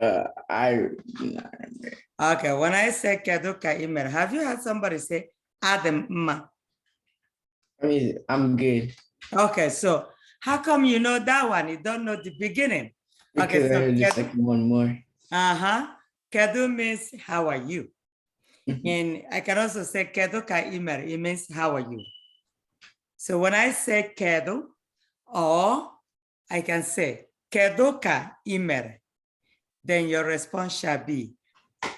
I do not remember. Okay, when I say kedu ka imere, have you heard somebody say Adam ma? I mean, I'm good. Okay, so how come you know that one? You don't know the beginning. Because Okay, I so heard the second one more. kedu means how are you? Mhm. And I can also say kedu ka imere, it means how are you? So when I say kedu, or I can say kedu ka imere, then your response shall be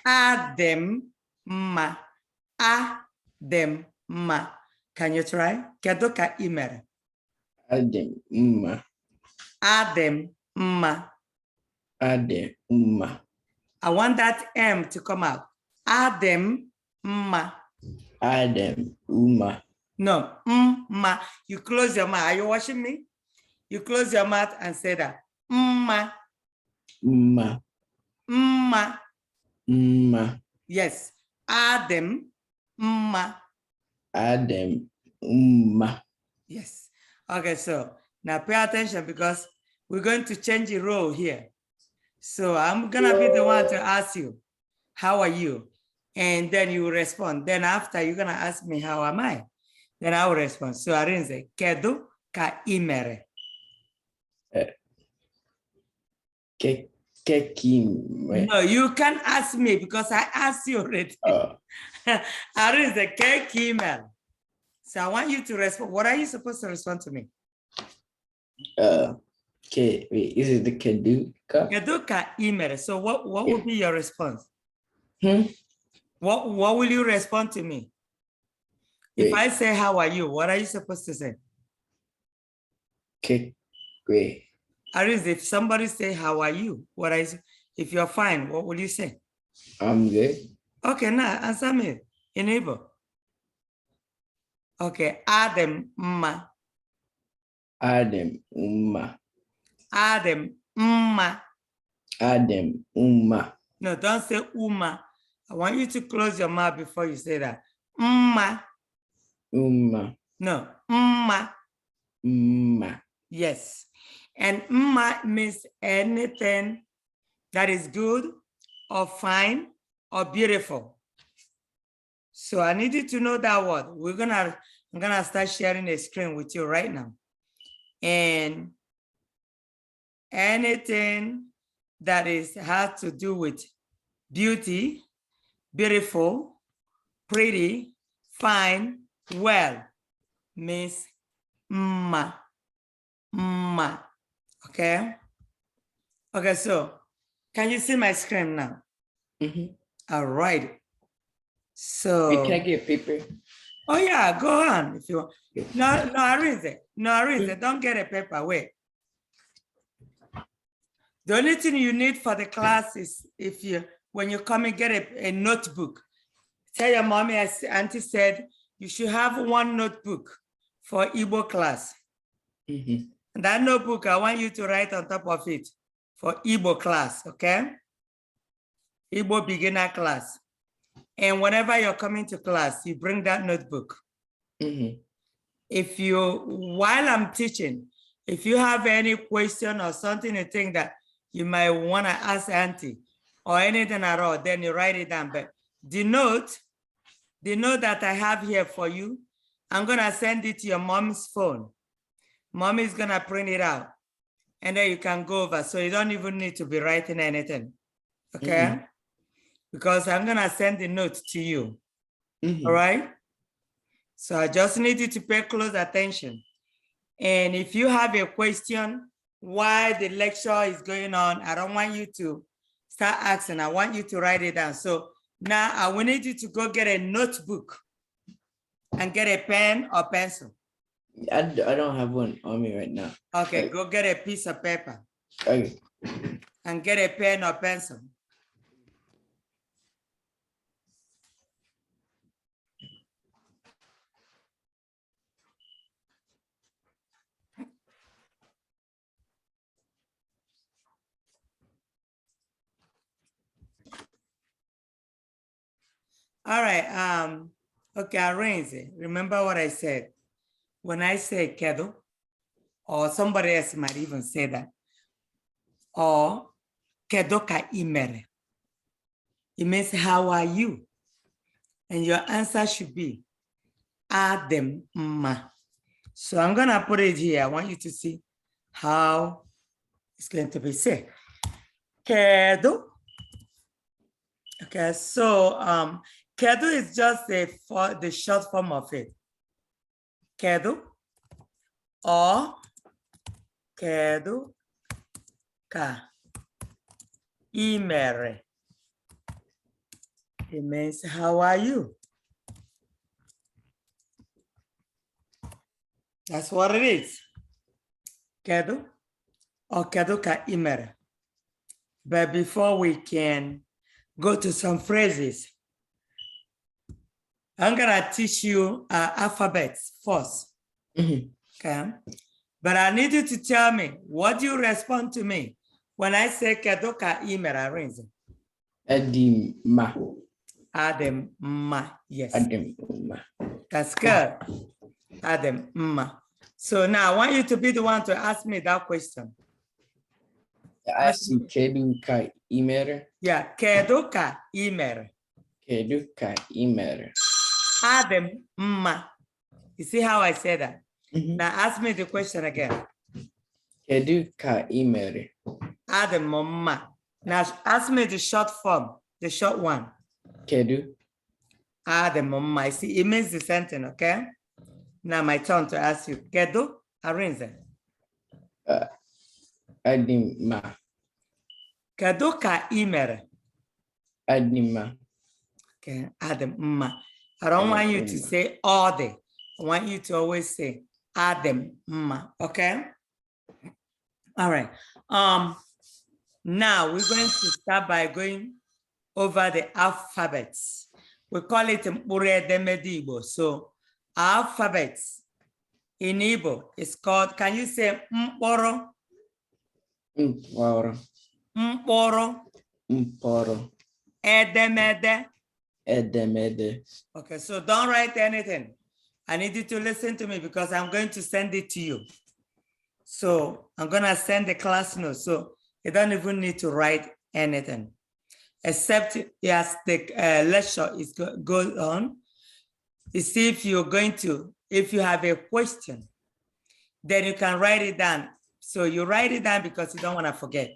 Adem ma. Adem ma. Can you try? Kedu ka imere? Adem ma. Adem ma. Adem ma. I want that M to come out. Adem ma. Adem ma. No, ma. You close your mouth. Are you watching me? You close your mouth and say that. Ma. Ma. Ma. Ma. Yes. Adem ma. Adem ma. Yes. Okay, so now pay attention because we're going to change the role here. So I'm gonna be the one to ask you, how are you? And then you respond. Then after you're gonna ask me, how am I? Then I will respond. So Arinze, kedu ka imere? Kekim. No, you can't ask me because I asked you already. Arinze, ke kimel. So I want you to respond. What are you supposed to respond to me? Okay, wait, is it the Keduka? Kedu ka imere. So what will be your response? Hmm? What will you respond to me? Wait. If I say, how are you? What are you supposed to say? Okay, wait. Aris, if somebody say, how are you? What is, if you're fine, what will you say? I'm good. Okay, now answer me in Igbo. Okay, Adem ma. Adem ma. Adem ma. Adem ma. No, don't say uma. I want you to close your mouth before you say that. Ma. Ma. No, ma. Ma. Yes. And ma means anything that is good or fine or beautiful. So I need you to know that word. I'm gonna start sharing a screen with you right now. And anything that has to do with beauty, beautiful, pretty, fine, well, means ma, ma, okay? Okay, so can you see my screen now? Mm-hmm. All right. So. Wait, can I get paper? Oh yeah, go on if you want. No, Arinze, don't get a paper, wait. The only thing you need for the class is when you come and get a notebook. Tell your mommy, as auntie said, you should have one notebook for Igbo class. Mm-hmm. And that notebook, I want you to write on top of it for Igbo class, okay? Igbo beginner class. And whenever you're coming to class, you bring that notebook. Mm-hmm. While I'm teaching, if you have any question or something you think that you might want to ask auntie or anything at all, then you write it down. But the note that I have here for you, I'm gonna send it to your mom's phone. Mom is gonna print it out and then you can go over. So you don't even need to be writing anything, okay? Mm-hmm. Because I'm gonna send the note to you, mm-hmm. All right? So I just need you to pay close attention. And if you have a question why the lecture is going on, I don't want you to start asking. I want you to write it down. So now I will need you to go get a notebook and get a pen or pencil. I don't have one on me right now. Okay, go get a piece of paper. Okay. And get a pen or pencil. All right, okay, Arinze, remember what I said. When I say kedu, or somebody else might even say that, or kedu ka ị mere? It means how are you? And your answer should be adị m mma. So I'm gonna put it here. I want you to see how it's going to be said. Kedu. Okay, so kedu is just the short form of it. Kedu or kedu ka ị mere. It means how are you? That's what it is. Kedu or kedu ka ị mere. But before we can go to some phrases, I'm gonna teach you alphabets first. Okay, but I need you to tell me what you respond to me when I say kedu ka ị mere, Arinze. Adị mma. Adị mma, yes. Adị mma. That's good. Adị mma. So now I want you to be the one to ask me that question. Asị kedu ka ị mere? Yeah, kedu ka ị mere? Kedu ka ị mere? Adị mma. You see how I say that? Now ask me the question again. Kedu ka ị mere? Adị mma. Now ask me the short form, the short one. Kedu. Adị mma. See, it means the sentence, okay? Now my turn to ask you. Kedu, Arinze? Adị mma. Kedu ka ị mere? Adị mma. Okay, adị mma. I don't want you to say all day. I want you to always say adị mma, okay? All right. Now we're going to start by going over the alphabets. We call it mkpụrụ edemede Igbo. So alphabets in Igbo is called, can you say mkpụrụ? Mkpụrụ. Mkpụrụ. Mkpụrụ. Edemede. Edemede. Okay, so don't write anything. I need you to listen to me because I'm going to send it to you. So I'm gonna send the class notes. So you don't even need to write anything, except as the lecture is goes on. You see, if you have a question, then you can write it down. So you write it down because you don't want to forget.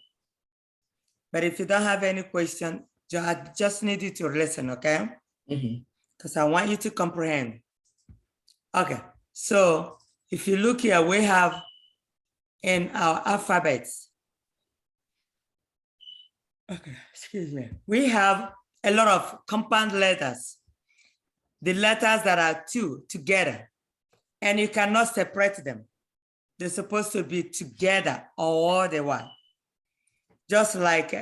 But if you don't have any question, I just need you to listen, okay? Because I want you to comprehend. Okay, so if you look here, we have in our alphabets, okay, excuse me, we have a lot of compound letters, the letters that are two together, and you cannot separate them. They're supposed to be together all the while. Just like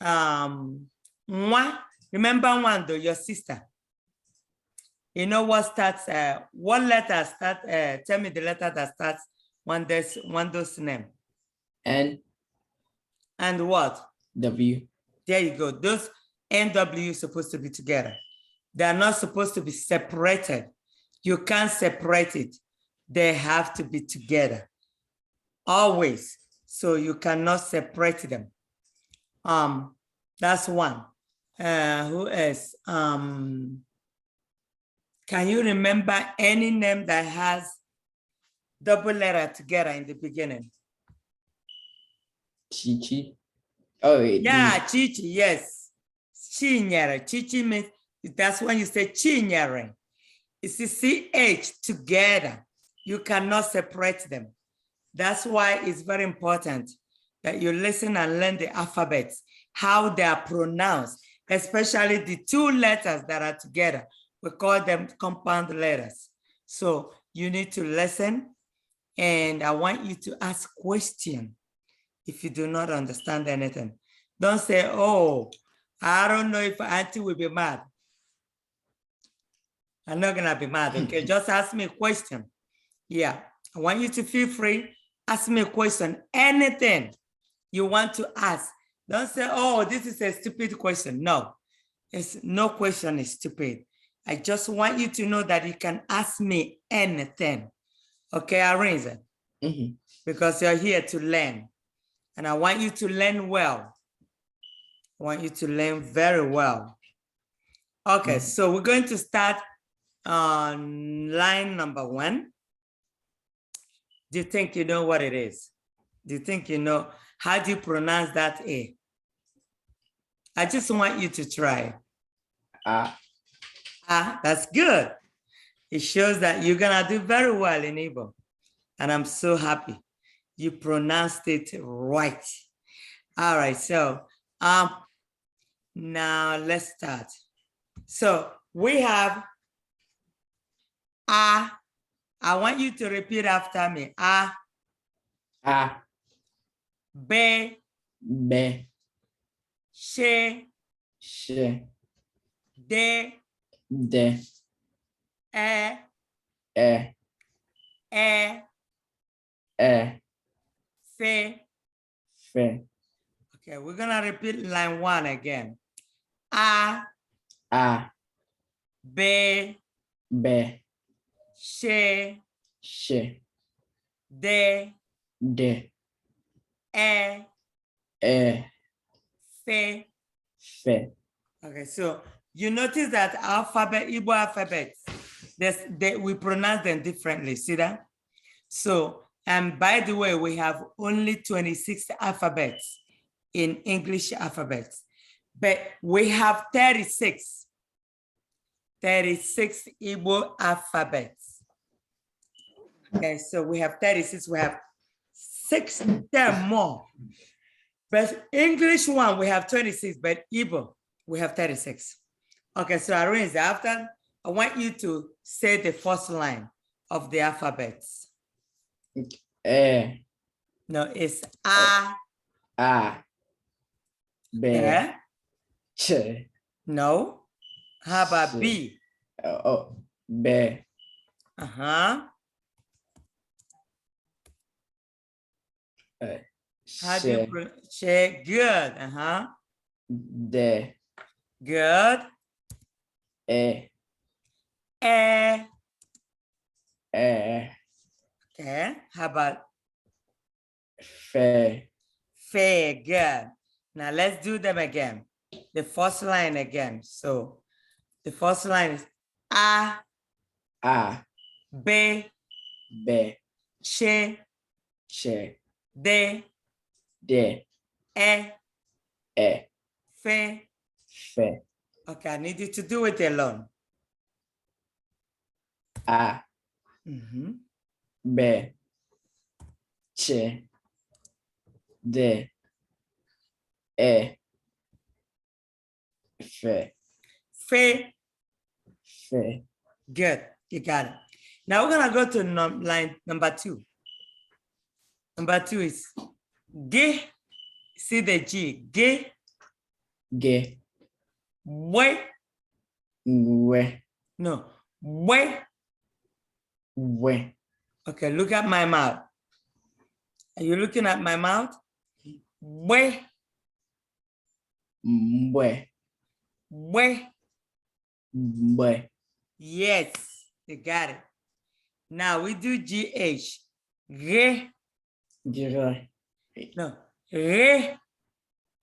Nwa, remember Nwando, your sister. You know what starts, what letter starts, tell me the letter that starts Nwando's name. N. And what? W. There you go. Those NW supposed to be together. They are not supposed to be separated. You can't separate it. They have to be together. Always. So you cannot separate them. That's one. Who else? Can you remember any name that has double letter together in the beginning? Chichi. Oh, yeah, Chichi, yes. Chinyere. Chichi means, that's when you say Chinyere. It's the CH together. You cannot separate them. That's why it's very important that you listen and learn the alphabets, how they are pronounced, especially the two letters that are together. We call them compound letters. So you need to listen, and I want you to ask questions if you do not understand anything. Don't say, oh, I don't know if Auntie will be mad. I'm not gonna be mad, okay? Just ask me a question. Yeah, I want you to feel free, ask me a question, anything you want to ask. Don't say, oh, this is a stupid question. No, no question is stupid. I just want you to know that you can ask me anything. Okay, Arinze? Because you're here to learn. And I want you to learn well. I want you to learn very well. Okay, so we're going to start on line number 1. Do you think you know what it is? Do you think you know, how do you pronounce that A? I just want you to try. Ah. That's good. It shows that you're gonna do very well in Igbo. And I'm so happy you pronounced it right. All right, so now let's start. So we have I want you to repeat after me. A. B. B. She. She. D. D. E. E. E. E. F. F. Okay, we're gonna repeat line 1 again. A. B. B. She. She. D. D. E. E. F. F. Okay, so you notice that alphabet, Igbo alphabets, we pronounce them differently. See that? So, and by the way, we have only 26 alphabets in English alphabets, but we have 36 Igbo alphabets. Okay, so we have 36, we have 6 more. But English one, we have 26, but Igbo, we have 36. Okay, so Arinze, after, I want you to say the first line of the alphabets. E. No, it's A. B. Eh? Ch. No. How about C. B? Oh, B. Uh-huh. How do you pronounce? Good. Uh-huh. D. Good. E. E. E. Okay. How about F. Fair? Good. Now let's do them again. The first line again. So the first line is A. B. B. Ch. Ch. D. D. E. E. F. F. Okay, I need you to do it alone. A. Mm-hmm. B. Ch. D. E. F. F. F. Good, you got it. Now we're gonna go to line number 2. Number 2 is G. See the G. G. G. W. W. No. W. W. Okay, look at my mouth. Are you looking at my mouth? W. W. W. W. Yes, you got it. Now we do GH. G. G. No. G.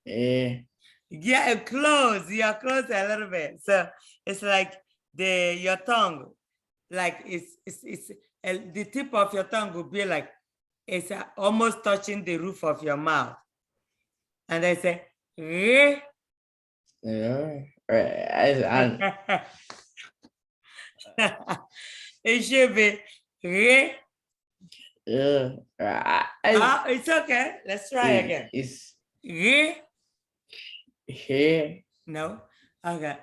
E. Yeah, close. You're close a little bit. So it's like your tongue, like it's the tip of your tongue will be like it's almost touching the roof of your mouth, and they say "Re." It should be "Re." It's okay. Let's try again. It's Re. here. No. Okay.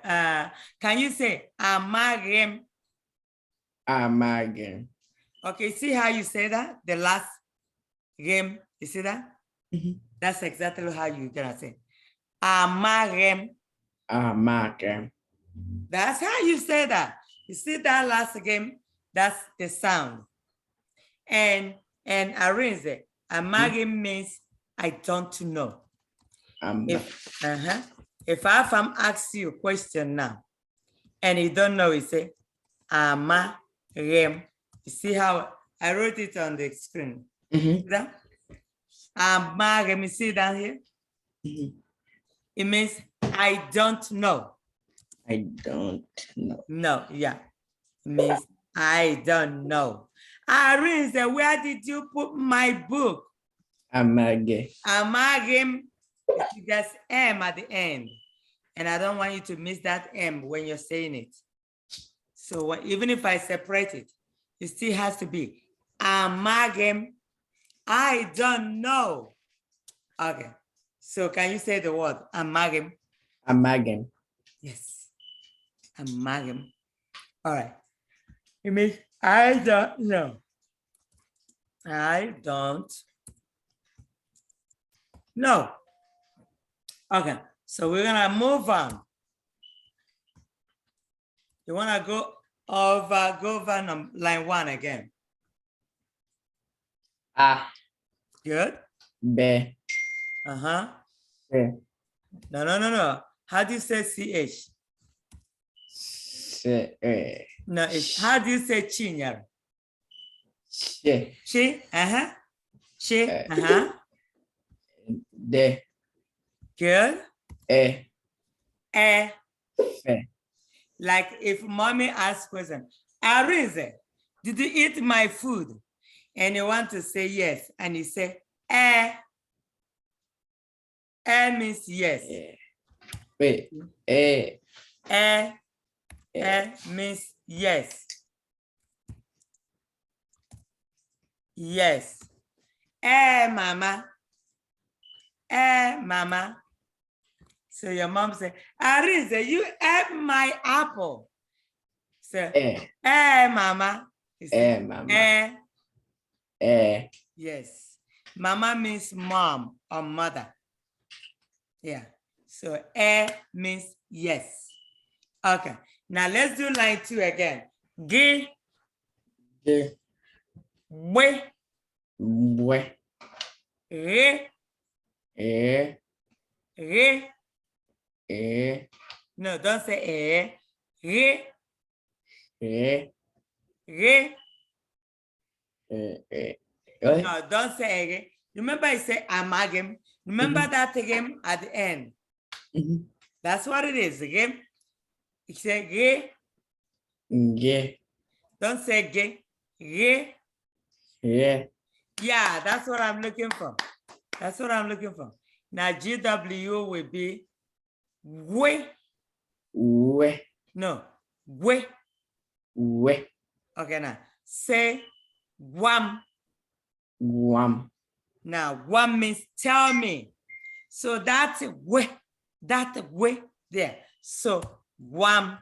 Can you say "Amagem"? Amalgam. Okay, see how you say that? The last game, you see that? Mhm. That's exactly how you're gonna say. Amalgam. Amalgam. That's how you say that. You see that last game? That's the sound. And Arinze, amalgam means I don't know. If I ask you a question now, and you don't know, you say amalgam. You see how I wrote it on the screen? Mhm. That? Let me see down here. Mhm. It means I don't know. I don't know. No, yeah. It means I don't know. Irene said, where did you put my book? Amage. Amagim, there's M at the end. And I don't want you to miss that M when you're saying it. So even if I separate it, it still has to be Amagim. I don't know. Okay. So can you say the word Amagim? Amagem. Yes. Amagim. All right. It means I don't know. I don't know. Okay. So we're gonna move on. You wanna go over line 1 again. A. Good. B. Uh-huh. C. No. How do you say CH? C. No, how do you say Chinyar? C. Chi? Uh-huh. Chi? Uh-huh. D. Good. E. F. F. Like if mommy asks question, Arinze, did you eat my food? And you want to say yes, and you say eh. Eh means yes. Wait. E. Eh means yes. Yes. Mama. Mama. So your mom said, Arinze, you ate my apple. So, mama. Mama. Yes. Mama means mom or mother. Yeah. So means yes. Okay. Now let's do line 2 again. G. G. We. We. Re. E. Re. E. No, don't say Re. E. Re. E. No, don't say re. Remember I say amalgam. Remember that again at the end. That's what it is again. You say re. G. Don't say ge. Re. Yeah. Yeah, that's what I'm looking for. That's what I'm looking for. Now GW will be we. We. No, we. We. Okay, now say wham. Guam. Now wham means tell me. So that's we. That way there. So wham.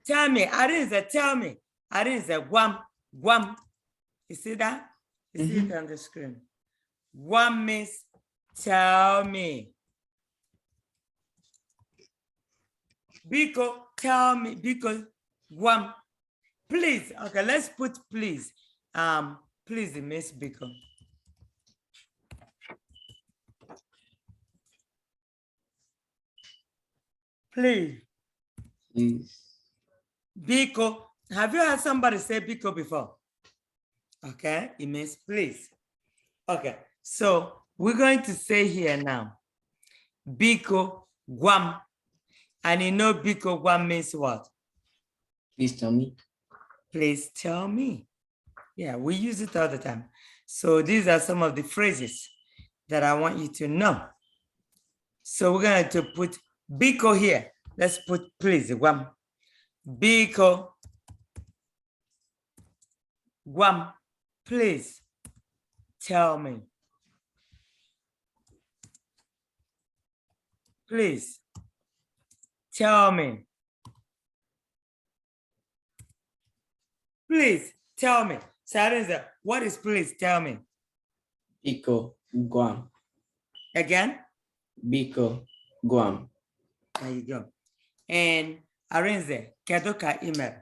Tell me. I didn't say tell me. I didn't say wham. Wham. You see that? You see it on the screen. Wham means tell me. Biko, tell me. Biko, wham. Please. Okay, let's put please. Please, Miss Biko. Please. Please. Biko. Have you heard somebody say Biko before? Okay, it means please. Okay, so we're going to say here now, Biko Guam. And you know Biko Guam means what? Please tell me. Please tell me. Yeah, we use it all the time. So these are some of the phrases that I want you to know. So we're going to put Biko here. Let's put please Guam. Biko Guam, please tell me. Please tell me. Please tell me. Sarenza, what is please tell me? Biko Guam. Again? Biko Guam. There you go. And Arenze, kedoka email.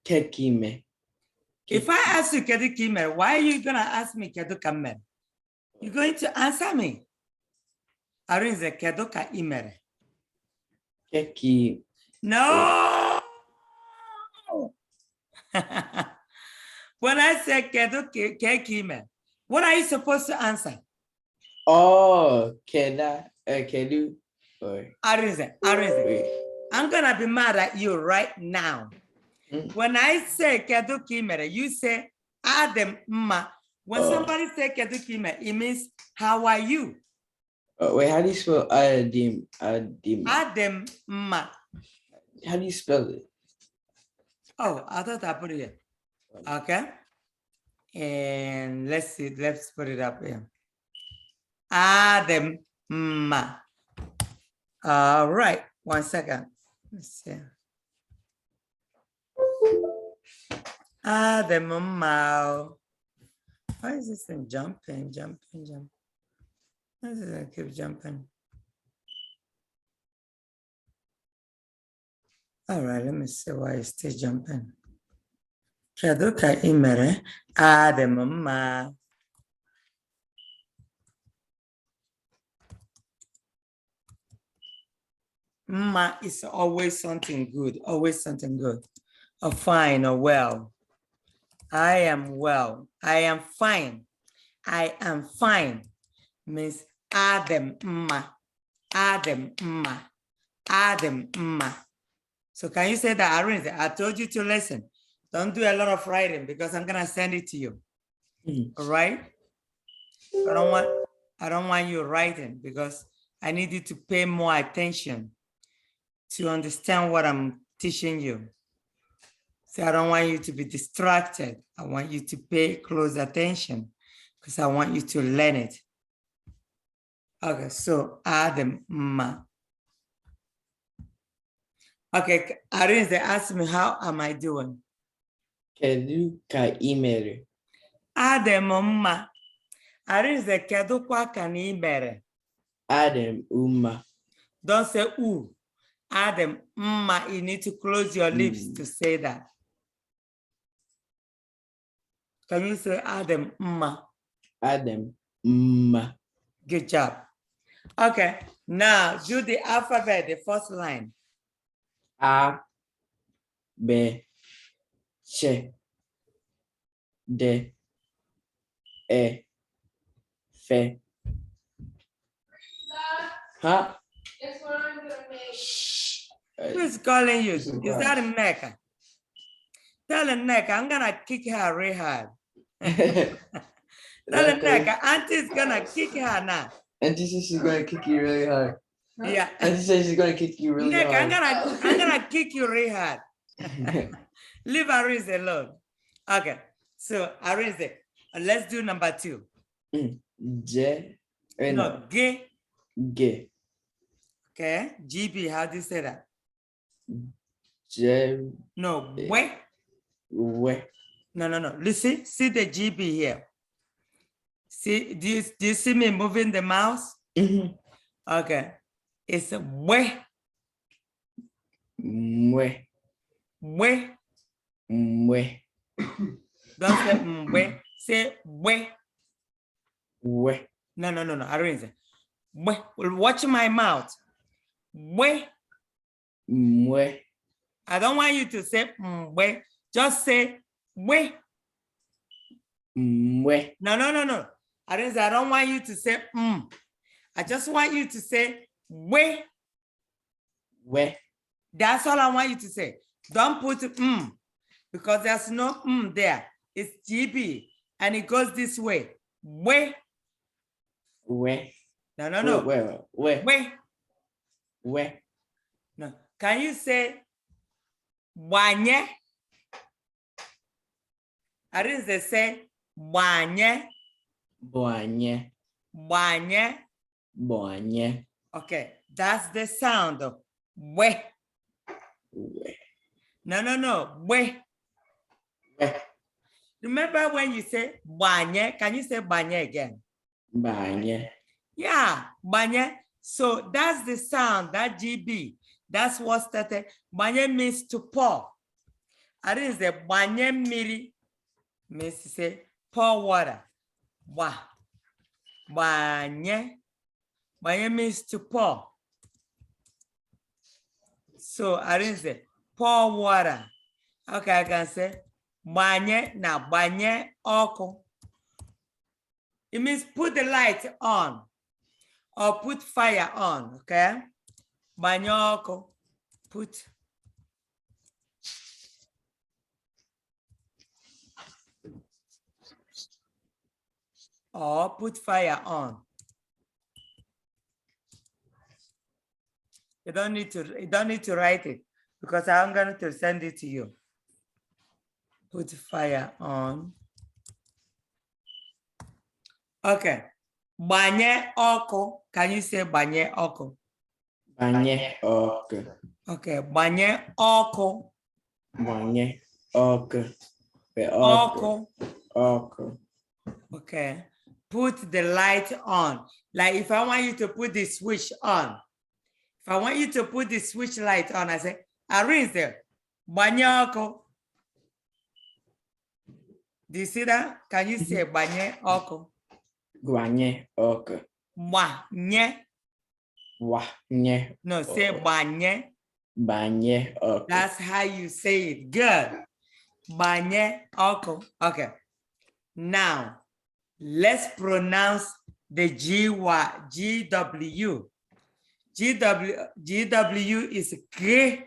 Kekime. If I ask you kedoka email, why are you gonna ask me kedoka email? You're going to answer me. Arenze, kedoka email. Keki. No. When I say kedu kekime, what are you supposed to answer? Oh, kedu, or Arinze. wait. I'm gonna be mad at you right now. Mm. When I say kedu kimere, you say Adam ma. When somebody say kedu kimere, it means how are you? Wait, how do you spell Adim? Adim. Adam ma. How do you spell it? Oh, I thought I put it here. Okay. And let's see, let's put it up here. Adam ma. All right, 1 second. Let's see. Adam ma. Why is this thing jumping? Why does it keep jumping? All right, let me see why it's still jumping. Kedu ka ị mere? Adị m mma. Mma is always something good, always something good. Or fine or well. I am well. I am fine. I am fine. Means adị m mma. Adị m mma. Adị m mma. So can you say that, Arinze? I told you to listen. Don't do a lot of writing because I'm gonna send it to you. All right? I don't want you writing because I need you to pay more attention to understand what I'm teaching you. So I don't want you to be distracted. I want you to pay close attention because I want you to learn it. Okay, so Adam ma. Okay, Arinze asked me, how am I doing? Kedu ka ị mere? Adị m mma. Arinze, kedu kwa ka na ị mere? Adị m mma. Don't say ooh. Adị m mma. You need to close your lips to say that. Can you say adị m mma? Adị m mma. Good job. Okay, now do the alphabet, the first line. A, B, C, D, E, F. Huh? Guess what I'm gonna make? Who's calling you? Is Surprise. that Nneka? Tell Nneka, I'm gonna kick her real hard. Tell Nneka, Auntie's gonna kick her now. Auntie says she's gonna kick you really hard. Yeah. Auntie says she's gonna kick you really Nneka, hard. I'm gonna kick you real hard. Leave Arinze alone. Okay, so Arinze, let's do number 2. J, No, G. G, Okay, GB, how do you say that? J, No, we. W. No. Listen, see the GB here. See, do you see me moving the mouse? Okay, it's we. Mwe, We. mwe, Don't say we. Say we. we, No. Arinze. We. Watch my mouth. We. mwe, I don't want you to say we. Just say we. mwe, No. Arinze, I don't want you to say I just want you to say we. we, That's all I want you to say. Don't put because there's no there. It's GB and it goes this way. We. we. No. We. We. No. Can you say wanye? Arinze say wanye. Boanye, Wanye. boanye, Okay, that's the sound of we. we, No. We. we, Remember when you say banye? Can you say banye again? banye, Yeah, banye. So that's the sound, that GB. That's what started. Banye means to pour. Arinze banye miri means to say pour water. Wa. Banye. Banye means to pour. So Arinze, pour water. Okay, I can say Gbanye na gbanye ọkụ. It means put the light on or put fire on, okay? Gbanye ọkụ, put. Or put fire on. You don't need to write it because I'm going to send it to you. Put fire on. Okay. Gbanye ọkụ. Can you say gbanye ọkụ? Gbanye ọkụ. Okay. Gbanye ọkụ. Gbanye ọkụ. Ọkụ. Ọkụ. Okay. Put the light on. Like if I want you to put the switch on. If I want you to put the switch light on, I say, Arinze, gbanye ọkụ. Do you see that? Can you say gbanye ọkụ? Gbanye ọkụ. Gbanye. Gbanye. No, say gbanye. Gbanye ọkụ. That's how you say it. Good. Gbanye ọkụ. Okay. Now, let's pronounce the GW. GW is G.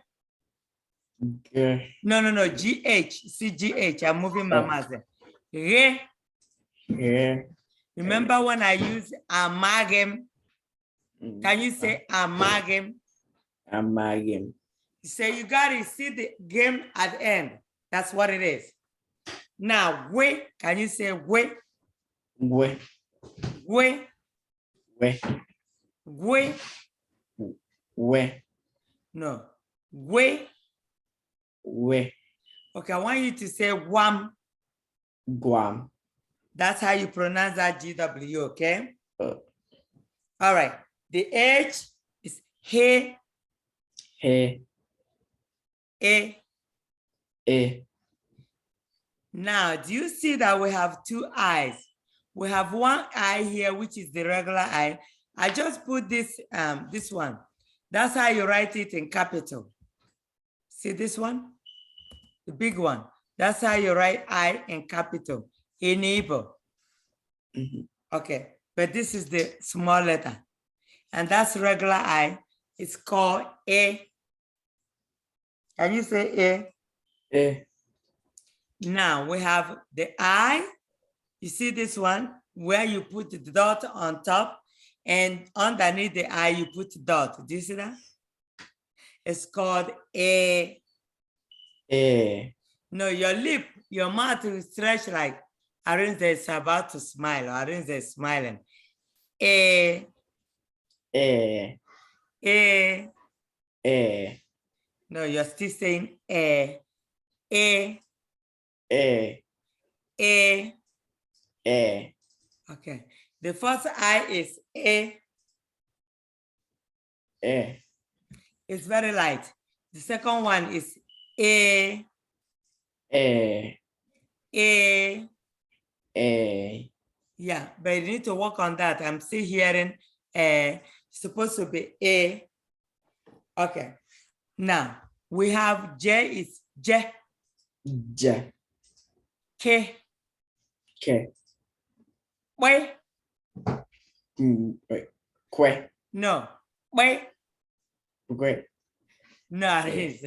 No, GH. See GH. I'm moving my mouse there. G. Remember when I use amalgam? Can you say amalgam? Amalgam. So you got to see the game at the end. That's what it is. Now, we. Can you say we? We. We. We. We. We. No. We. We. Okay, I want you to say Guam. Guam. That's how you pronounce that GW, okay? Uh. All right. The H is he. He. A. A. Now, do you see that we have two eyes? We have one eye here, which is the regular eye. I just put this one. That's how you write it in capital. See this one? The big one. That's how you write I in capital. Enable. Okay, but this is the small letter. And that's regular I. It's called A. Can you say A? A. Now we have the I. You see this one where you put the dot on top and underneath the I you put dot. Do you see that? It's called A. A. No, your lip, your mouth will stretch like Arinze is about to smile or Arinze is smiling. A. A. A. A. No, you're still saying A. A. A. A. A. Okay. The first I is A. A. It's very light. The second one is A. A. A. A. Yeah, but you need to work on that. I'm still hearing A. It's supposed to be A. Okay. Now we have J is J. J. K. K. Wait. Wait. Que. No. Wait. Que. No, it is.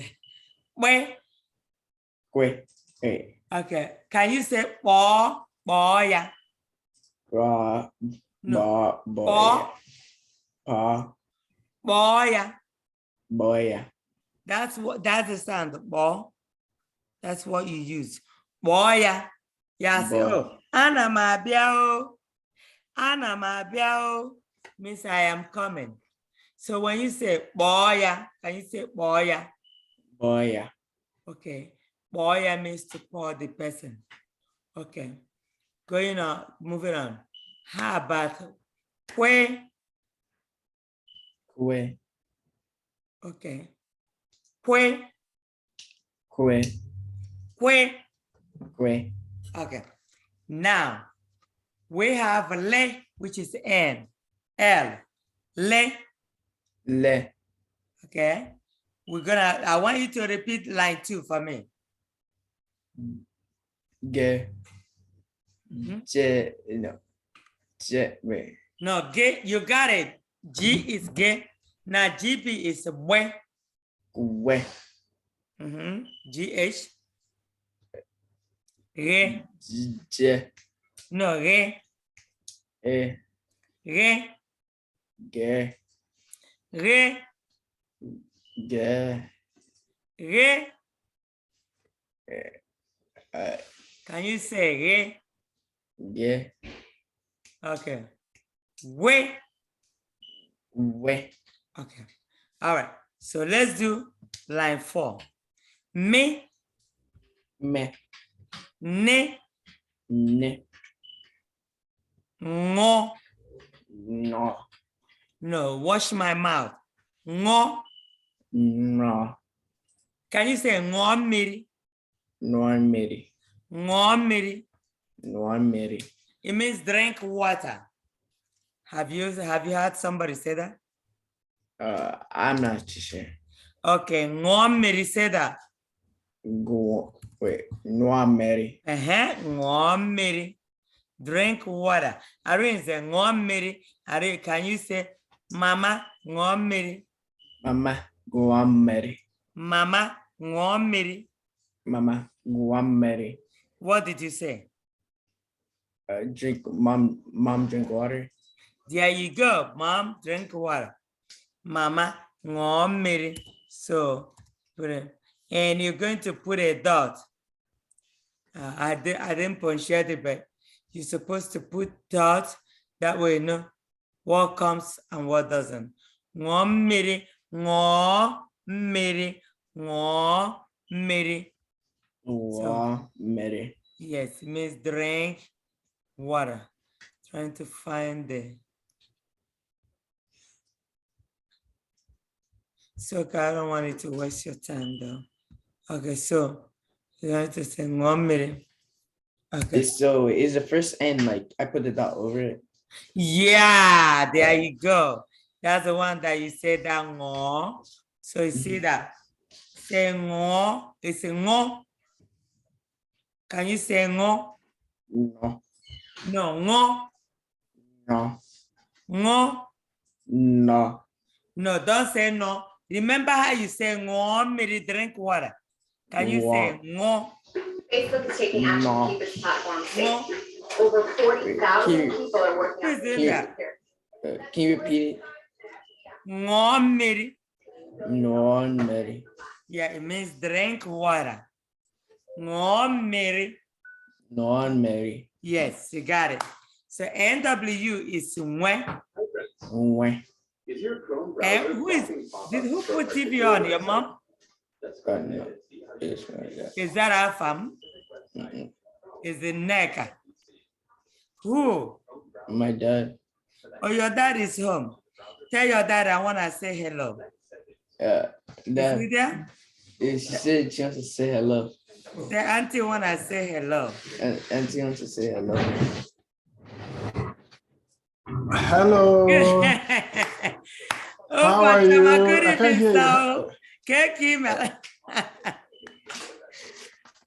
Wait. Que. Wait. Okay. Can you say bo ya? Ba. No. Ba. Bo. Pa. Boya. Boya. That's the sound. Bo. That's what you use. Boya. Yeah. Say, oh, ana mabia o. Ana mabia o means I am coming. So when you say boya, can you say boya? Boya. Okay. Boya means to call the person. Okay. Going on, moving on. How about que? Que. Okay. Que. Que. Que. Que. Okay. Now we have le, which is N. L. Le. Le. Okay. I want you to repeat line 2 for me. Ge. Mhm. Je. No. Je. Wait. No, gay, you got it. G is gay. Now GB is we. We. GH. Re. Je. No, re. E. Re. Ge. Re. Ge. Re. Uh, Can you say re? Ge. Okay. We. We. Okay. All right. So let's do line 4. Me. Me. Ne. Ne. Ngo. No. No, wash my mouth. Ngo. No. Can you say ngo miri? No meri. Ngo miri. No meri. It means drink water. Have you heard somebody say that? I'm not too sure. Okay, ngo miri say that. Go. Wait. No meri. Ngo miri. Drink water. Irene say ngo miri. Irene, can you say mama ngo miri? Mama. Go meri. Mama ngo miri. Mama. Go meri. What did you say? Drink. Mom. Drink water. There you go. Mom, drink water. Mama ngo miri. So put it, and you're going to put a dot. I didn't punctuate it, but you're supposed to put dots. That way you know what comes and what doesn't. Ngo miri, ngo miri, ngo miri. Go meri. Yes, it means drink water. Trying to find the. So I don't want you to waste your time though. Okay, so you have to say 1 minute. Okay. So is the first N like I put the dot over it? Yeah, there you go. That's the one that you said that ngo. So you see that. Say ngo. It's a ngo. Can you say ngo? No. No, ngo. No. Ngo. No. No, don't say no. Remember how you say ngo, maybe drink water. Can you say ngo? Facebook is taking action No. to keep its platform Ngo. safe. Over 40,000 people are working on Who's in it. that? Can you repeat it? Ngo, maybe. No meri. Yeah, it means drink water. Ngo, maybe. No meri. Yes, you got it. So NW is when. We. And who put TV on? Your mom? No. It's right there. Is that our fam? Mm-mm. Is it Neka? Who? My dad. Oh, your dad is home. Tell your dad I want to say hello. Is Dad. he there? She said she wants to say hello. The auntie want to say hello. And Auntie wants to say hello. Hello. Oh, How are you? good I can't hear evening, you. so.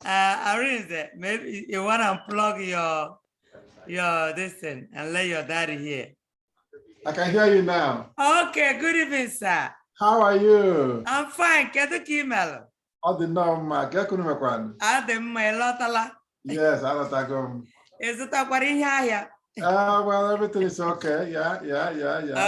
Arinze, maybe you want to unplug your this thing and let your daddy hear. I can hear you now. Okay, good evening, sir. How are you? I'm fine. Kedu ka email? Ọ dị nnọọ mma. Ka ekunu mekwanụ? Adị mma, ịlọtala. Yes, alọtago m. Ị zụtakwara ihe ahịa? Well, everything is okay. Yeah.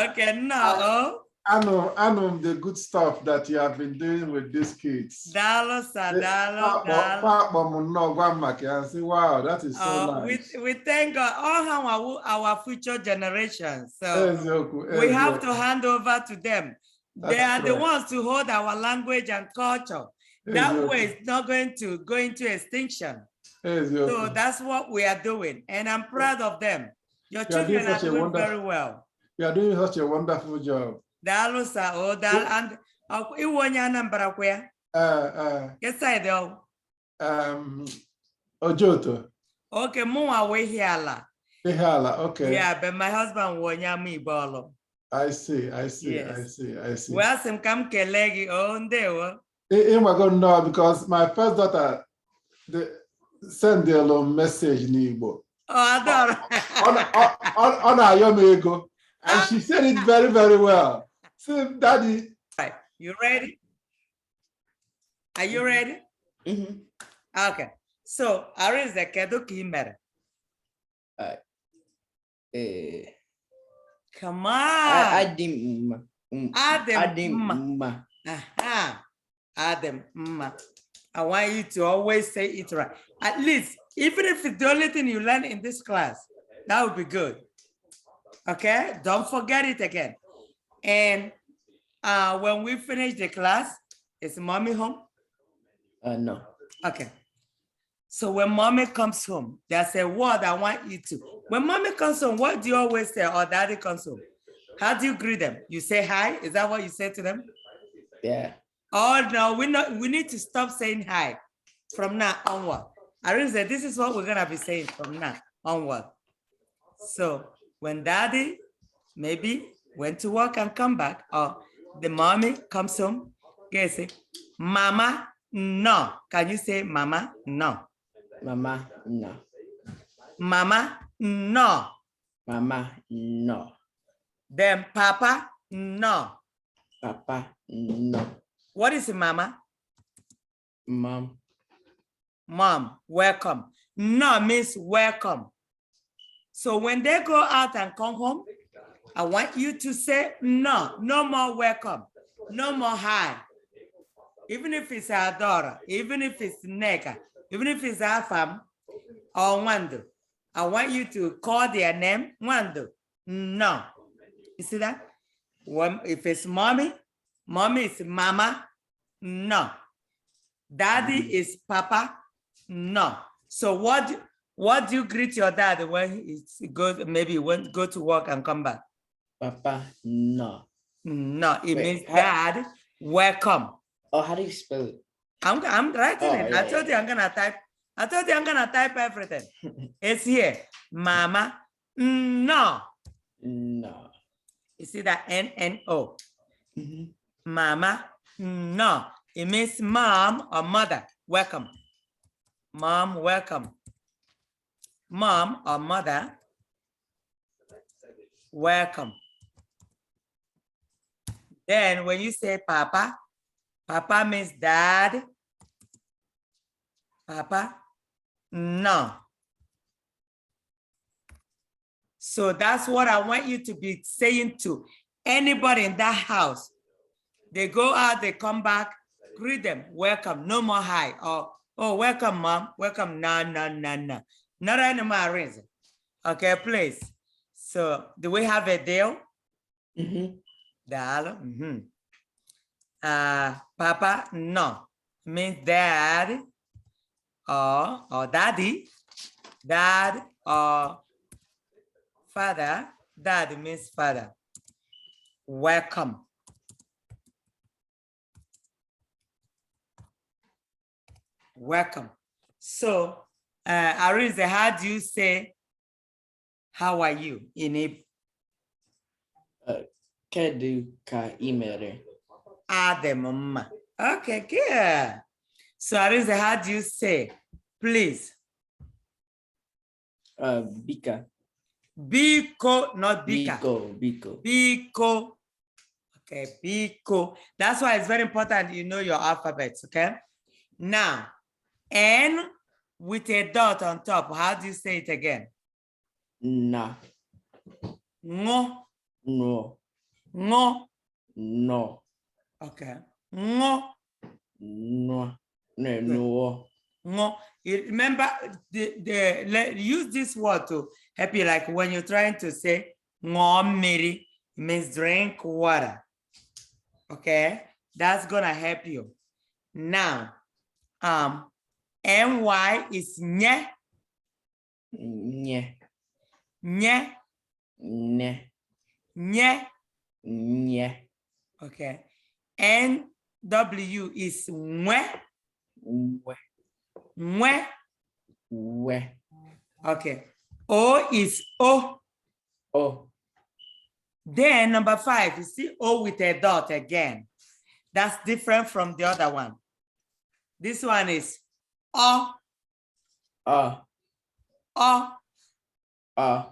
Okay, no. Anụ m the good stuff that you have been doing with these kids. Dalo, sir, dalo. Pakpọ m nnọọ gwa m maka ya sị, wow, that is so nice. We thank God, all our future generations. So Eziokwu, we have eziokwu. to hand over to them. They That's are the correct. ones to hold our language and culture. That Eziokwu. way it's not going to go into extinction. So Eziokwu. that's what we are doing. And I'm proud of them. Your You are doing children are such a doing wonderful- very well. You are doing such a wonderful job. Dalo, sir. Oh, dal, and iwu onye Anambra kwa ya? Yes, side oh. Ojoto. Okay, mụnwa wee hie ala. Ihe ala, okay. Yeah, but my husband wụ onye ama Igbo ọlụ. I see. Yes. I see. Wee sị m ka m kelee gị, oh, ndewo. Ịmago nnọọ because my first daughter, send a little message n'Igbo. Oh, I On Ayomego. And she said it very, very well. So, Daddy. Right. You ready? Are you ready? Okay. So, Arinze, kedu ka ị mere? Come on. Adim. Adam. Aha. Adam. I want you to always say it right. At least, even if it's the only thing you learn in this class, that would be good. Okay? Don't forget it again. And when we finish the class, is mommy home? No. Okay. So when mommy comes home, there's a word I want you to. When mommy comes home, what do you always say? Or daddy comes home? How do you greet them? You say hi? Is that what you say to them? Yeah. Oh no, we need to stop saying hi from now onward. Arinze, this is what we're gonna be saying from now onward. So when daddy maybe went to work and come back, or the mommy comes home, you say, Mama, no. Can you say Mama? No. Mama, no. Mama, no. Mama, no. Then Papa, no. Papa, no. What is Mama? Mom. Mom, welcome. No means welcome. So when they go out and come home, I want you to say no, no more welcome, no more hi. Even if it's our daughter, even if it's Neka, even if it's Afam or Wando, I want you to call their name Wando. No. You see that? If it's mommy, mommy is mama. No. Daddy is papa. No. So what do you greet your dad when he goes, maybe when go to work and come back? Papa, no. No, it means dad, welcome. Oh, how do you spell it? I'm writing it. Yeah, I told you I'm gonna type. I told you I'm gonna type everything. It's here. Mama, no. No. You see that N-N-O? Mama, no. It means mom or mother. Welcome. Mom, welcome. Mom or mother, welcome. Then when you say Papa, Papa means dad. Papa, no. So that's what I want you to be saying to anybody in that house. They go out, they come back, greet them, welcome, no more hi. Or, oh, welcome, mom, welcome, no. Not anymore, reason. Okay, please. So do we have a deal? Deal. Papa, no. Means dad or daddy. Dad or father. Dad means father. Welcome. Welcome. So, Arinze, how do you say, how are you in it? Kedu ka imere? Adem. Okay, good. So, Arinze, how do you say, please? Bika. Biko, not Bika. Biko. Biko. Okay, Biko. That's why it's very important you know your alphabets, okay? Now, N with a dot on top. How do you say it again? Na. Ngo. No. Ngo. No. Okay. Ngo. No. No. Ngo. Remember, use this word to help you. Like when you're trying to say ngo miri, it means drink water. Okay, that's gonna help you. Now, NY is nye. Nye. Nye. Nye. Nye. Nye. Okay. NW is mwe. We. Mwe. We. Okay. O is O. Oh. Then number 5, you see O with a dot again. That's different from the other one. This one is O. A, O, A,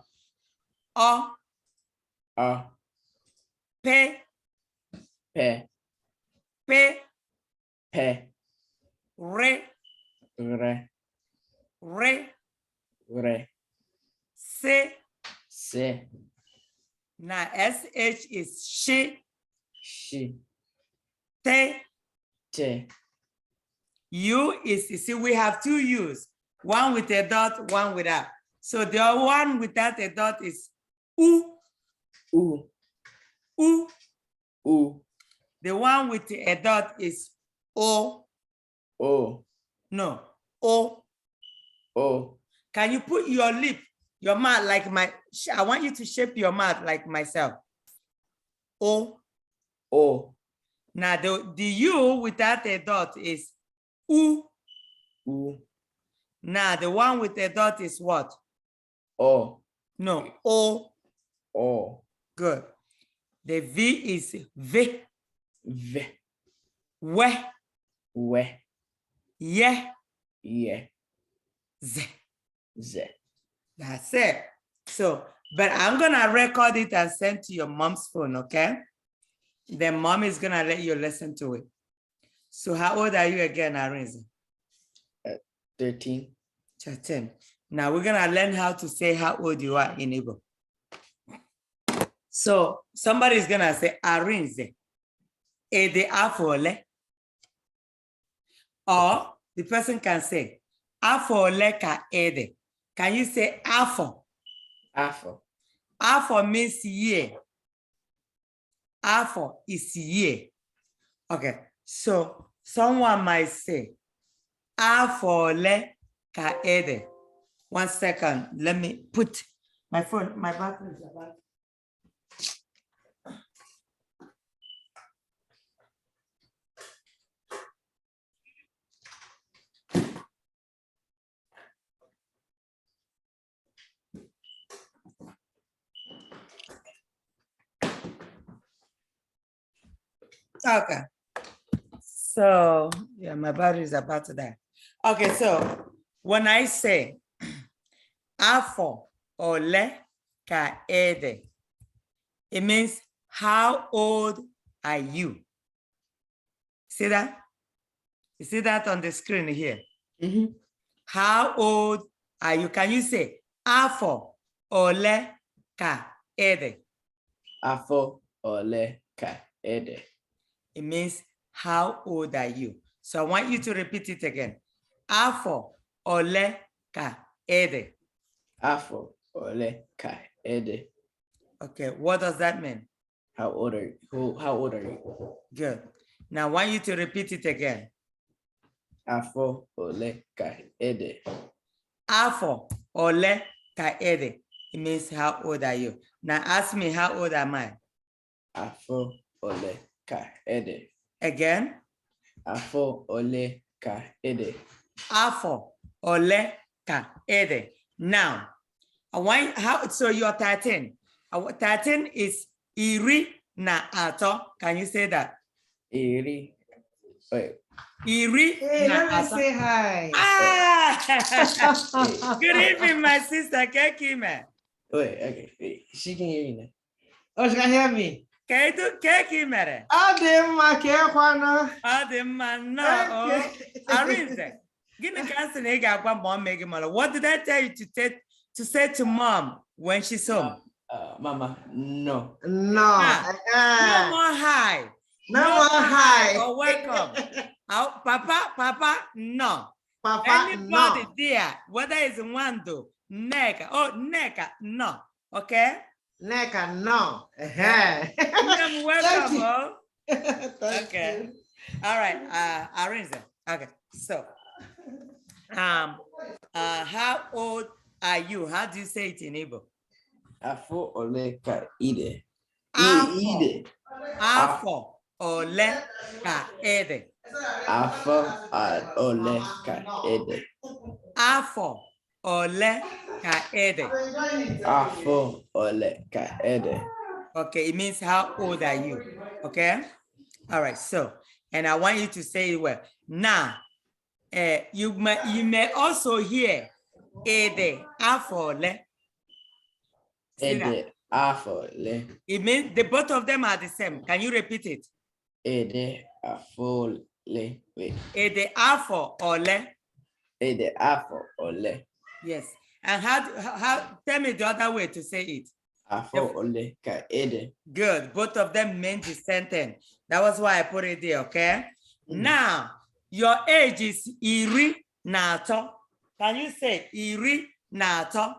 O, A, P, P, P, P, R, R, R, R, C. C, Now SH is she, She, T. T, U is, you see, we have two U's, one with a dot, one without. So the one without a dot is U, U, U. U, The one with a dot is O, O, no, O. O, Can you put your lip, your mouth like my, I want you to shape your mouth like myself. O. O, Now the U without a dot is U. U, Now the one with a dot is what? O, No, O. O, Good. The V is V. V, We. W, Ye. Ye, Z. Z. That's it. So, but I'm gonna record it and send to your mom's phone, okay? Then mom is gonna let you listen to it. So how old are you again, Arinze? 13. 13. Now we're gonna learn how to say how old you are in Igbo. So somebody's gonna say Arinze, Ede afole. Or the person can say afole ka ede. Can you say afo? Afo, Afo means year. Afo is year. Okay, so someone might say afole ka ede. 1 second, let me put my phone, my battery is about. Okay. So yeah, my battery is about to die. Okay, so when I say afo ole ka ede, it means how old are you? See that? You see that on the screen here? Mhm. How old are you? Can you say afo ole ka ede? Afo, Ole, Ka, Ede. It means how old are you? So I want you to repeat it again. Afo ole ka ede. Afo, Ole, Ka, Ede. Okay, what does that mean? How old are you? How old are you? Good. Now I want you to repeat it again. Afo, Ole, Ka, Ede. Afo ole ka ede. It means how old are you? Now ask me, how old am I? Afo, Ole, Ka, Ede. Again, Afo, Ole, Ka, Ede. afo ole ka ede. Now, I want how, so you're 13. 13 is iri na ato. Can you say that? Iri. Wait. Iri Hey, na let me ato. say hi. Ah! Good evening, my sister Kekime. Wait, okay. Wait. She can hear you now. Oh, she can hear me. Kekime. Ademma Kekwana. Ademma, no. Arinze. Gini kasi na ị ga-agwa mom gị mara. What did I tell you to say to mom when she's home? Mama, no. No. No more hi. No more hi. Or welcome. Papa, no. Papa, Anybody no. there, whether it's Wando, Neka, no. Okay? Neka, no. Welcome. you. Oh. Thank Okay. you. All right, Arinze. Okay, so how old are you? How do you say it in Igbo? Afo, Ole, Ka, Ede. Afo. Ede. Afo ole ka ede. Afo, Ole, Ka, Ede. Afo ole ka ede. Afo, Ole, Ka, Ede. Okay, it means how old are you? Okay. All right. So, and I want you to say it well. Now, you may also hear Ede afole. See that? Ede afole. It means the both of them are the same. Can you repeat it? Ede afole. Wait. Ede afo ole. Ede afole. Yes. And how tell me the other way to say it. Afole ka ede. Good. Both of them mean the same thing. That was why I put it there, okay? Now, your age is iri na ato. Can you say iri na ato?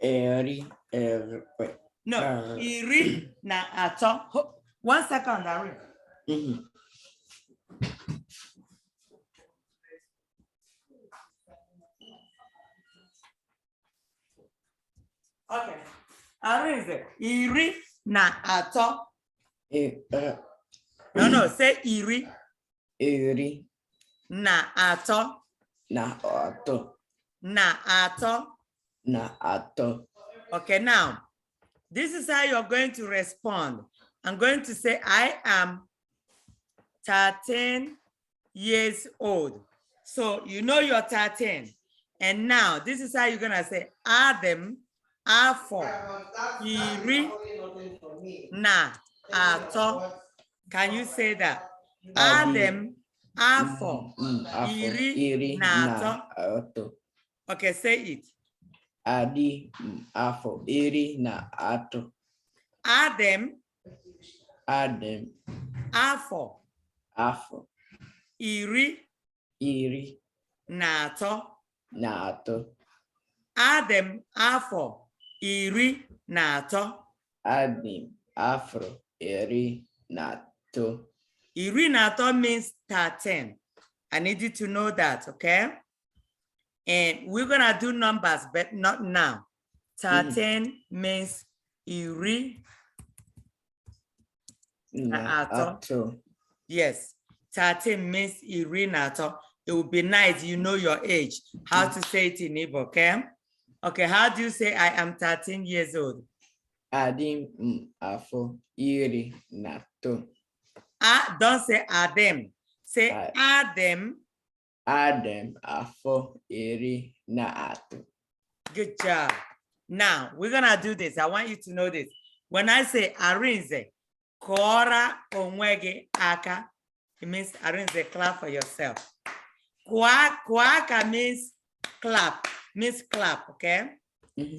Wait. No, iri na ato. 1 second, Ari. Mhm. Okay. Arinze, iri na ato. No, say iri Iri na ato. na ato. Na ato. Na ato. Okay, now, this is how you're going to respond. I'm going to say, I am 13 years old. So you know you're 13. And now, this is how you're going to say, Adam, afo, iri na ato. Can you say that? Adam, afo, iri na ato. Okay, say it. Adi afo iri na ato. Adam, afo, iri na ato. Adam, afo, iri na ato. Adim afro iri na ato. Iri na ato means 13. I need you to know that, okay? And we're gonna do numbers, but not now. 13 means iri Na ato. Yes, 13 means iri na ato. It would be nice, you know your age, how to say it in Igbo, okay? Okay, how do you say I am 13 years old? Adim afo iri na ato. Don't say Adam. Say Adam. Adam afo iri na ato. Good job. Now, we're gonna do this. I want you to know this. When I say Arinze, Kora onwege aka, it means Arinze, clap for yourself. Kwaka means clap, okay?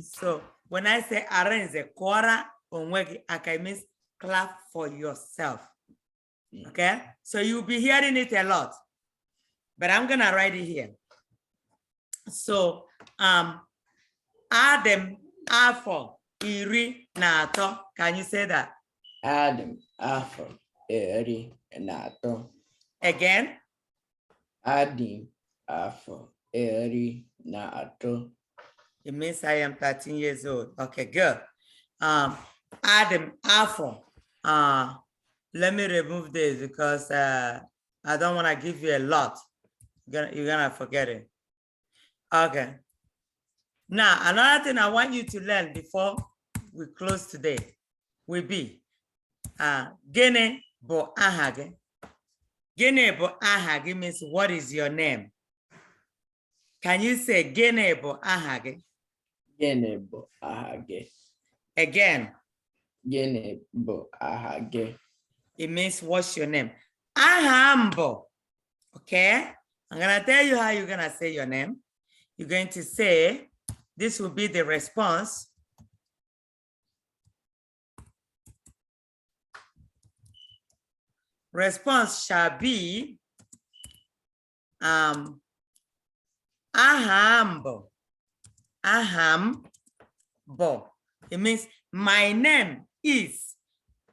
So when I say Arinze, Kora onwege aka, it means clap for yourself. Okay? So you'll be hearing it a lot. But I'm gonna write it here. So Adam afo iri na ato. Can you say that? Adam afo iri na ato. Again? Adam afo iri na ato. It means I am 13 years old. Okay, good. Adam afo. Let me remove this because I don't want to give you a lot. You're gonna forget it. Okay. Now, another thing I want you to learn before we close today will be Gene bo ahage. Gene bo ahage means what is your name? Can you say Gene bo ahage? Gene bo ahage. Again. Gene bo ahage. It means what's your name? Ahambo. Okay? I'm gonna tell you how you're gonna say your name. You're going to say, this will be the response. Response shall be ahambo. Ahambo. It means my name is.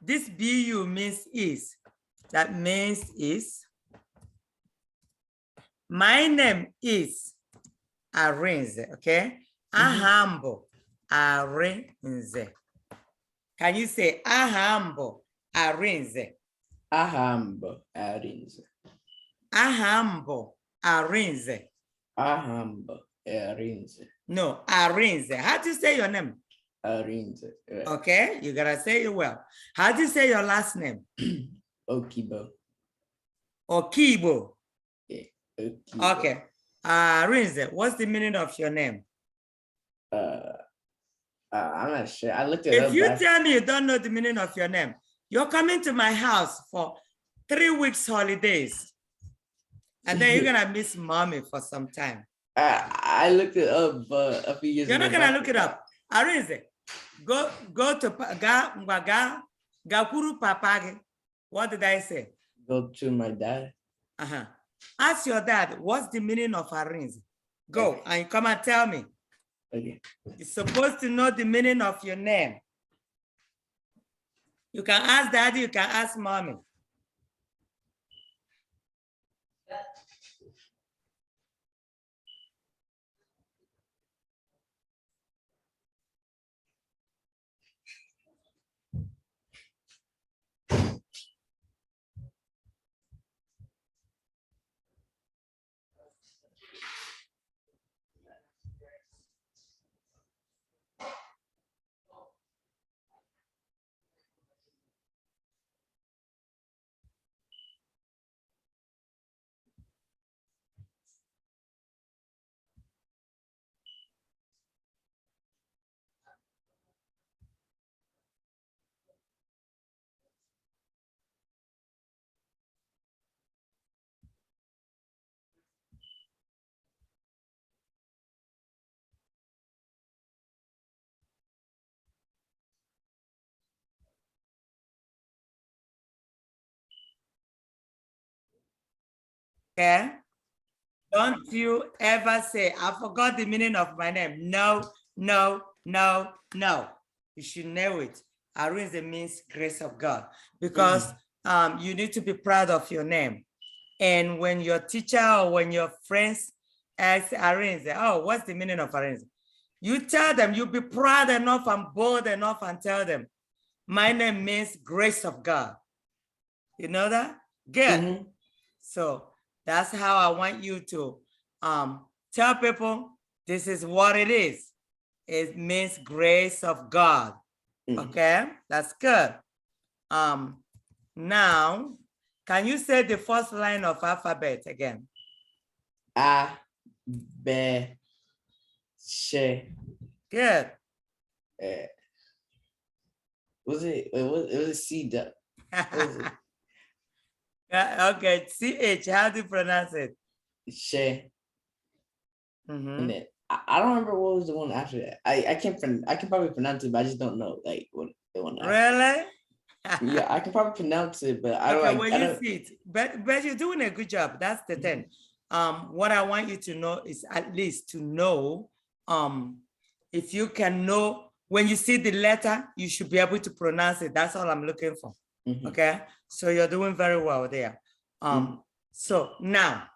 This BU means is. That means is. My name is Arinze, okay? Ahambo Arinze. Can you say Ahambo Arinze? Ahambo Arinze. Ahambo Arinze. Ahambo Arinze. No, Arinze. How do you say your name? Arinze. Okay, you gotta say it well. How do you say your last name? Okibo. Okibo. Yeah. Okibo. Okay. Arinze, what's the meaning of your name? I'm not sure. I looked it If up. you but tell me you don't know the meaning of your name, you're coming to my house for 3 weeks holidays. And then you're gonna miss mommy for some time. I looked it up a few years You're ago. not gonna but look it up. Arinze, go to Gakuru Papage. What did I say? Go to my dad. Uh-huh. Ask your dad, what's the meaning of Arinze? Go Okay. and come and tell me. Okay. You're supposed to know the meaning of your name. You can ask daddy, you can ask mommy. Okay? Don't you ever say, I forgot the meaning of my name. No, no, no, no. You should know it. Arinze means grace of God because you need to be proud of your name. And when your teacher or when your friends ask Arinze, oh, what's the meaning of Arinze? You tell them, you be proud enough and bold enough and tell them, my name means grace of God. You know that? Good. Mhm. So that's how I want you to tell people this is what it is. It means grace of God. Mhm. Okay, that's good. Now, can you say the first line of alphabet again? A, B, C. Good. Was it? It was a C. What was it? Yeah, okay, CH, how do you pronounce it? She. Mhm. And then I don't remember what was the one after that. I can probably pronounce it, but I just don't know like what the one after. Really? Yeah, I can probably pronounce it, but I don't Okay, like. well, I you don't, see it, but you're doing a good job. That's the thing. What I want you to know is at least to know, if you can know when you see the letter, you should be able to pronounce it. That's all I'm looking for. Mhm. Okay, so you're doing very well there. So now,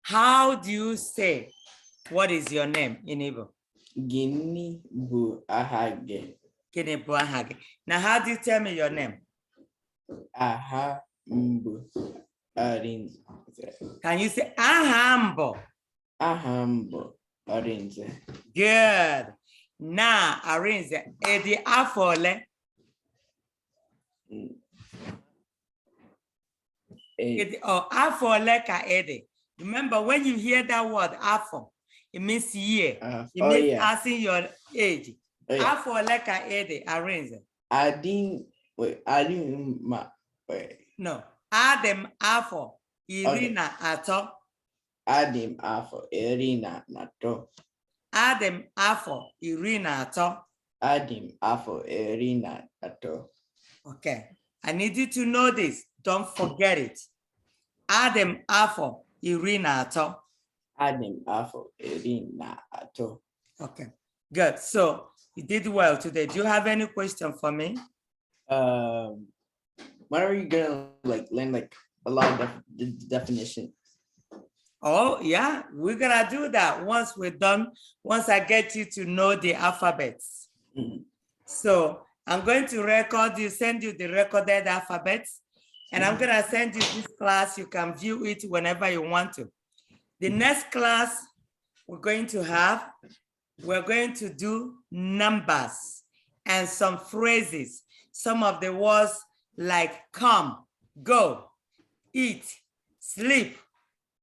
how do you say what is your name in Igbo? Gini bu ahage. Gịnị bụ aha gị? Now, how do you tell me your name? Aha mbu arinze. Can you say aha m bụ? Aha mbu arinze. Good. Now, Arinze, edi afọ ole? Afọ ole ka edi? Remember, when you hear that word afọ, it means year. It means asking your age. Afọ ole ka edi, Arinze? No. Adem afọ iri na atọ. Adem afọ iri na atọ. Adem afọ iri na atọ. Adem afọ iri na atọ. Okay. I need you to know this. Don't forget it. Adem afọ iri na atọ. Adem afọ iri na atọ. Okay. Good. So you did well today. Do you have any question for me? When are you gonna learn a lot of definition? Oh yeah, we're gonna do that once we're done. Once I get you to know the alphabets. Mhm. So I'm going to record you, send you the recorded alphabets, and I'm gonna send you this class. You can view it whenever you want to. The next class we're going to do numbers and some phrases. Some of the words like come, go, eat, sleep.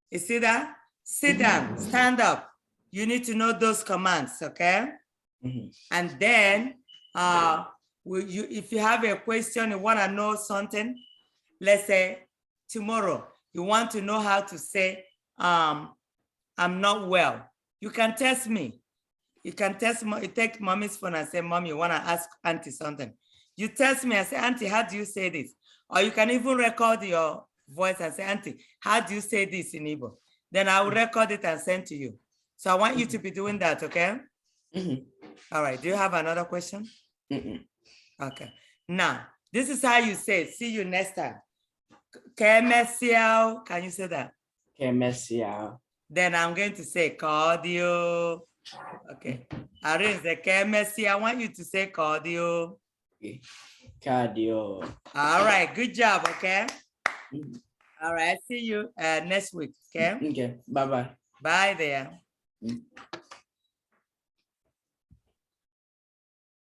You see that? Sit down, stand up. You need to know those commands, okay? Mhm. And then, if you have a question, you want to know something, let's say tomorrow, you want to know how to say, I'm not well. You can text me. You can you take mommy's phone and say, Mom, you want to ask auntie something. You text me and say, Auntie, how do you say this? Or you can even record your voice and say, Auntie, how do you say this in Igbo? Then I will record it and send to you. So I want you to be doing that, okay? Mhm. All right, do you have another question? Mm-mm. Okay, now, this is how you say, see you next time. Kemesiao, can you say that? Okay, messy out. Then I'm going to say cardio. Okay, Irene say Kemesi, I want you to say cardio. Okay. Cardio. All right, good job, okay? Mhm. All right, see you next week, okay? Okay, bye-bye. Bye there. Mm.